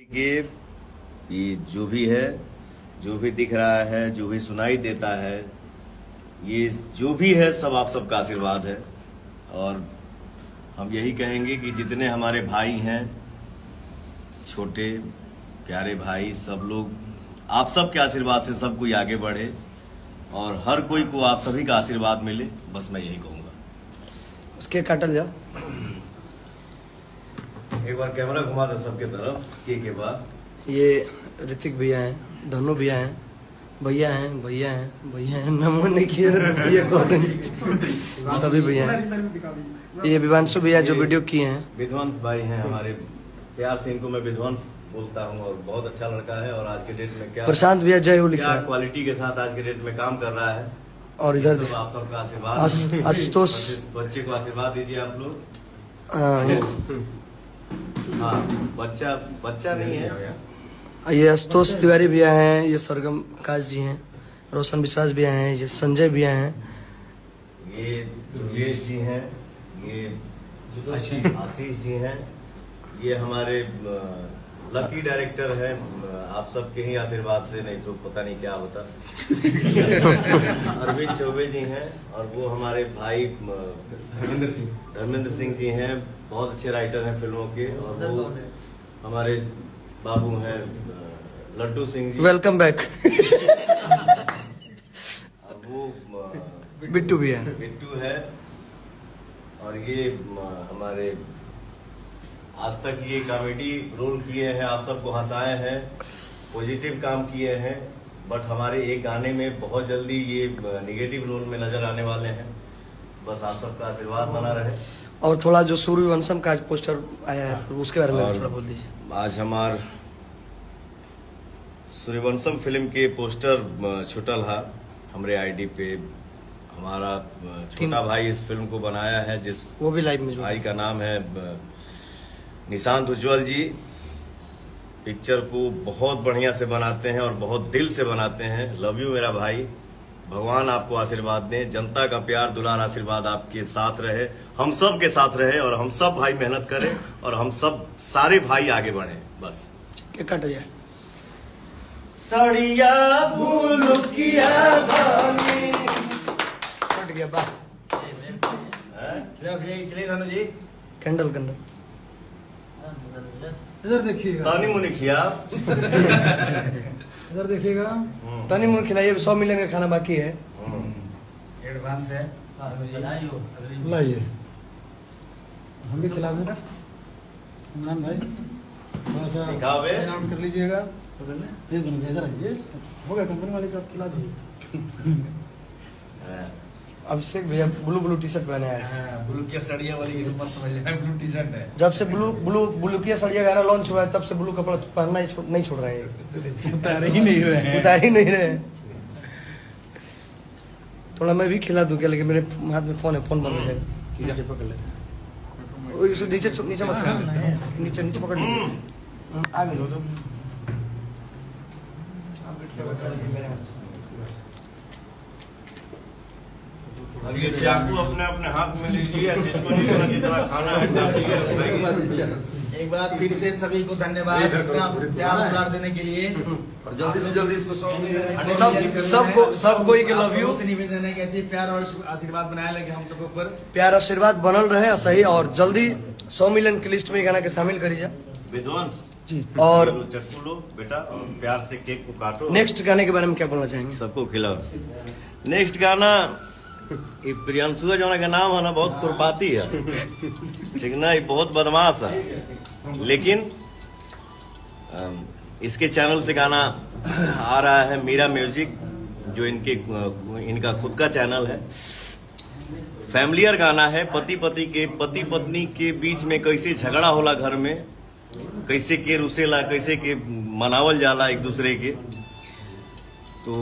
कि ये जो भी है, जो भी दिख रहा है, जो भी सुनाई देता है, ये जो भी है सब आप सबका आशीर्वाद है। और हम यही कहेंगे कि जितने हमारे भाई हैं, छोटे प्यारे भाई, सब लोग आप सबके आशीर्वाद से सब कोई आगे बढ़े और हर कोई को आप सभी का आशीर्वाद मिले, बस मैं यही कहूँगा। उसके काटल जाओ, एक बार कैमरा घुमा दे सबके तरफ के बाद। ये ऋतिक भैया हैं, धनु भैया हैं, भैया हैं, भैया हैं, भैया हैं, नमो नहीं किए भैया को सभी भैया हैं। ये विवांशु भैया जो वीडियो किए हैं, विध्वंस भाई हैं हमारे, प्यार से इनको मैं विध्वंस बोलता हूँ और बहुत अच्छा लड़का है और आज के डेट में क्या प्रशांत भैया जय हो लिखा क्या है। क्वालिटी के साथ आज के डेट में काम कर रहा है। और इधर सब आप सबका आशीर्वाद, आशुतोष बच्चे को आशीर्वाद दीजिए आप लोग। हाँ, बच्चा नहीं है। ये आशुतोष तिवारी भैया हैं, ये सरगम काश जी हैं, रोशन विश्वास भैया हैं, ये संजय भैया हैं, ये दुर्गेश जी हैं, ये आशीष जी हैं, ये हमारे लकी डायरेक्टर है। आप सबके ही आशीर्वाद से, नहीं तो पता नहीं क्या होता। अरविंद चौबे जी हैं और वो हमारे भाई धर्मेंद्र सिंह जी हैं, बहुत अच्छे राइटर हैं फिल्मों के। और वो हमारे बाबू हैं लड्डू सिंह जी, वेलकम बैक। और वो बिट्टू भैया बिट्टू है। और ये हमारे आज तक ये कॉमेडी रोल किए हैं, आप सबको हंसाए हैं, पॉजिटिव काम किए हैं। बट हमारे एक गाने में बहुत जल्दी ये निगेटिव रोल में नजर आने वाले हैं। बस आप सबका आशीर्वाद बना रहे। और थोड़ा जो सूर्यवंशम का आज पोस्टर आया है उसके बारे में थोड़ा बोल दीजिए। आज हमार सूर्यवंशम फिल्म के पोस्टर छुटल है हमारे आईडी पे। हमारा छोटा भाई इस फिल्म को बनाया है, जिस वो भी लाइव में भाई का नाम है निशांत उज्जवल जी। पिक्चर को बहुत बढ़िया से बनाते हैं और बहुत दिल से बनाते हैं। लव यू मेरा भाई, भगवान आपको आशीर्वाद दें, जनता का प्यार दुलार आशीर्वाद आपके साथ रहे, हम सब के साथ रहे और हम सब भाई मेहनत करें और हम सब सारे भाई आगे बढ़े। बस कट जाए सड़िया बुलुकिया बानी कट गया बा धनु जी कैंडल कैंडल इधर देखिएगा, तानी मुनि खिया इधर देखिएगा। तनी मुन खिलाइए, 100 मिलियन का खाना बाकी है। एडवांस है, लाइए हम भी खिला देना। इमरान भाई थोड़ा सा दिखावे। राउंड कर लीजिएगा। ये सुनिए, इधर आइए, हो गया कंपनी वाले का खिला दीजिए। अभिषेक भैया ब्लू ब्लू टी शर्ट पहने हैं। ब्लू की सड़िया वाली मत समझ लेना, ब्लू टी शर्ट है। जब से ब्लू की सड़िया गाना लॉन्च हुआ है तब से ब्लू कपड़ा पहनना ही नहीं छोड़ रहे हैं। उतार ही नहीं रहे, उतार ही नहीं रहे। थोड़ा मैं भी खिला दूं क्या, लेकिन मेरे हाथ में फोन है, फोन बंद हो जाएगा। नीचे पकड़ ले, नीचे नीचे मत, नीचे नीचे पकड़ लीजिए। आगे लो अब ये चाकू अपने अपने हाथ में लीजिए, जिसको जितना खाना है। एक बार फिर से सभी को धन्यवाद इतना प्यार दुलार देने के लिए। और जल्दी से जल्दी इसको 100 मिलियन सब कोई के लव यू। से निवेदन है कि ऐसे प्यार और आशीर्वाद बनाए लगे हम सबके ऊपर। प्यार आशीर्वाद बनल रहे सही, और जल्दी 100 मिलियन की लिस्ट में गाना के शामिल करिए विध्वंस जी। और चक्कू लो बेटा और प्यार से केक को काटो। नेक्स्ट गाने के बारे में क्या बोलना चाहेंगे? सबको खिलाओ। नेक्स्ट गाना ये प्रियांशु का जो नाम है ना, बहुत खुरपाती है, ठीक ना, ये बहुत बदमाश है। लेकिन इसके चैनल से गाना आ रहा है, मीरा म्यूजिक, जो इनका खुद का चैनल है। फैमिलियर गाना है, पति पत्नी के बीच में कैसे झगड़ा होला घर में, कैसे के रुसेला, कैसे के मनावल जाला एक दूसरे के। तो